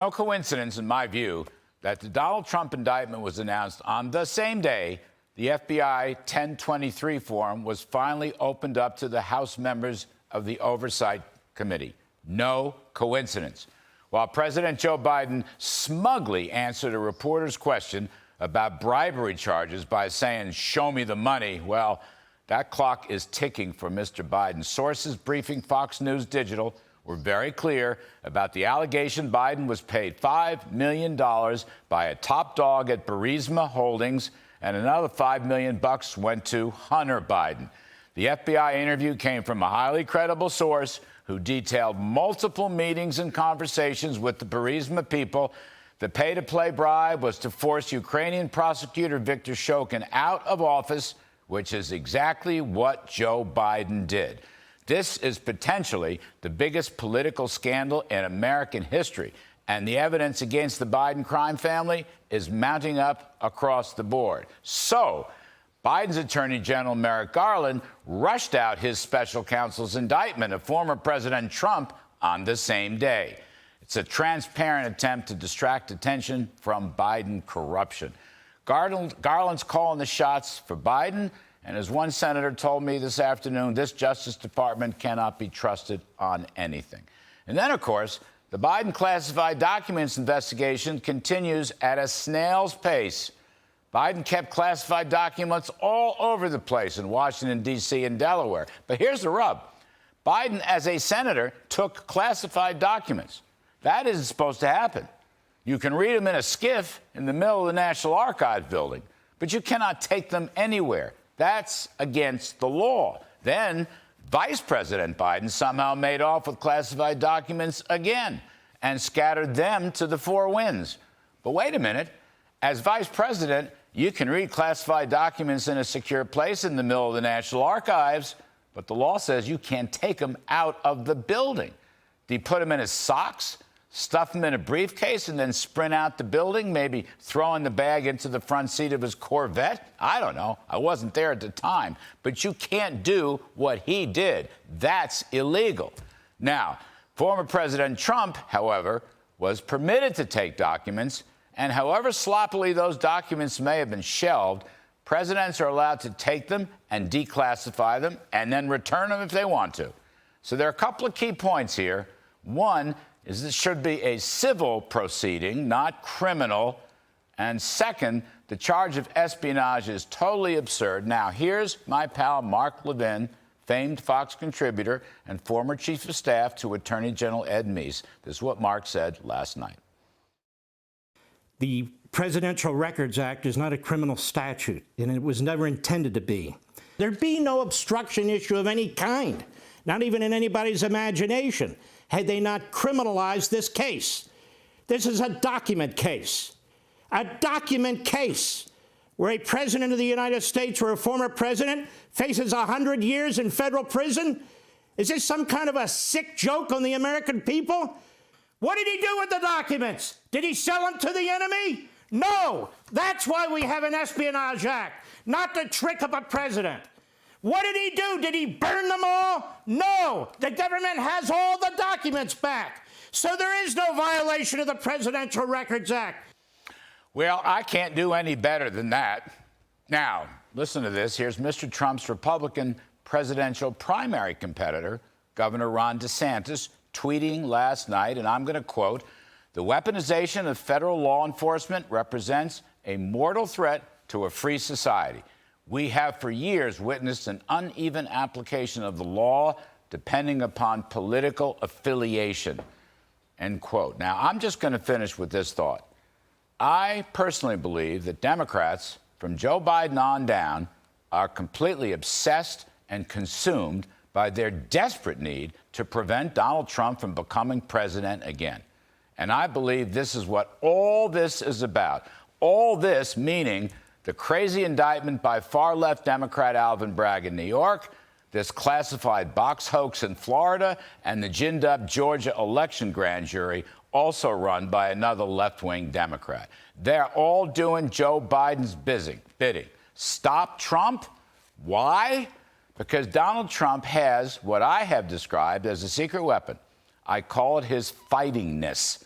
No coincidence, in my view, that the Donald Trump indictment was announced on the same day the FBI 1023 form was finally opened up to the House members of the Oversight Committee. No coincidence. While President Joe Biden smugly answered a reporter's question about bribery charges by saying, "Show me the money," well, that clock is ticking for Mr. Biden. Sources briefing Fox News Digital were very clear about the allegation Biden was paid $5 million by a top dog at Burisma Holdings, and another $5 million went to Hunter Biden. The FBI interview came from a highly credible source who detailed multiple meetings and conversations with the Burisma people. The pay-to-play bribe was to force Ukrainian prosecutor Viktor Shokin out of office, which is exactly what Joe Biden did. This is potentially the biggest political scandal in American history, and the evidence against the Biden crime family is mounting up across the board. So, Biden's Attorney General Merrick Garland rushed out his special counsel's indictment of former President Trump on the same day. It's a transparent attempt to distract attention from Biden corruption. Garland's calling the shots for Biden, and as one senator told me this afternoon, this Justice Department cannot be trusted on anything. And then, of course, the Biden classified documents investigation continues at a snail's pace. Biden kept classified documents all over the place in Washington, D.C. and Delaware. But here's the rub. Biden, as a senator, took classified documents. That isn't supposed to happen. You can read them in a skiff in the middle of the National Archives building, but you cannot take them anywhere. That's against the law. Then Vice President Biden somehow made off with classified documents again and scattered them to the four winds. But wait a minute. As vice president, you can read classified documents in a secure place in the middle of the National Archives, but the law says you can't take them out of the building. Do you put them in his socks, stuff them in a briefcase, and then sprint out the building, maybe throwing the bag into the front seat of his Corvette? I don't know. I wasn't there at the time. But you can't do what he did. That's illegal. Now, former President Trump, however, was permitted to take documents, and however sloppily those documents may have been shelved, presidents are allowed to take them and declassify them and then return them if they want to. So there are a couple of key points here. One is this should be a civil proceeding, not criminal. And second, the charge of espionage is totally absurd. Now, here's my pal Mark Levin, famed Fox contributor and former chief of staff to Attorney General Ed Meese. This is what Mark said last night. The Presidential Records Act is not a criminal statute, and it was never intended to be. There'd be no obstruction issue of any kind, not even in anybody's imagination, had they not criminalized this case. This is a document case. A document case where a president of the United States or a former president faces 100 years in federal prison? Is this some kind of a sick joke on the American people? What did he do with the documents? Did he sell them to the enemy? No. That's why we have an Espionage Act, not to trick up a president. What did he do? Did he burn them all? No. The government has all the documents back. So there is no violation of the Presidential Records Act. Well, I can't do any better than that. Now, listen to this. Here's Mr. Trump's Republican presidential primary competitor, Governor Ron DeSantis, tweeting last night, and I'm going to quote, "The weaponization of federal law enforcement represents a mortal threat to a free society. We have for years witnessed an uneven application of the law depending upon political affiliation." End quote. Now, I'm just going to finish with this thought. I personally believe that Democrats, from Joe Biden on down, are completely obsessed and consumed by their desperate need to prevent Donald Trump from becoming president again. And I believe this is what all this is about. All this meaning the crazy indictment by far-left Democrat Alvin Bragg in New York, this classified box hoax in Florida, and the ginned-up Georgia election grand jury, also run by another left-wing Democrat. They're all doing Joe Biden's bidding. Stop Trump? Why? Because Donald Trump has what I have described as a secret weapon. I call it his fightingness.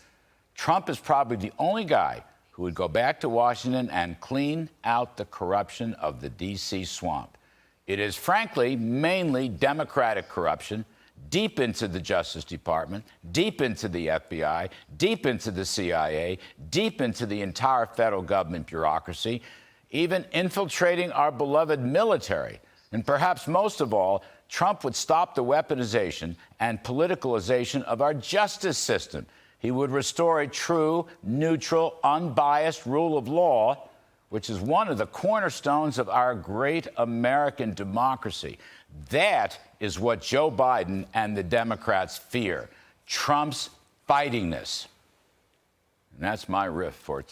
Trump is probably the only guy who would go back to Washington and clean out the corruption of the D.C. swamp. It is, frankly, mainly Democratic corruption, deep into the Justice Department, deep into the FBI, deep into the CIA, deep into the entire federal government bureaucracy, even infiltrating our beloved military. And perhaps most of all, Trump would stop the weaponization and politicalization of our justice system. He would restore a true, neutral, unbiased rule of law, which is one of the cornerstones of our great American democracy. That is what Joe Biden and the Democrats fear, Trump's fightingness. And that's my riff for today.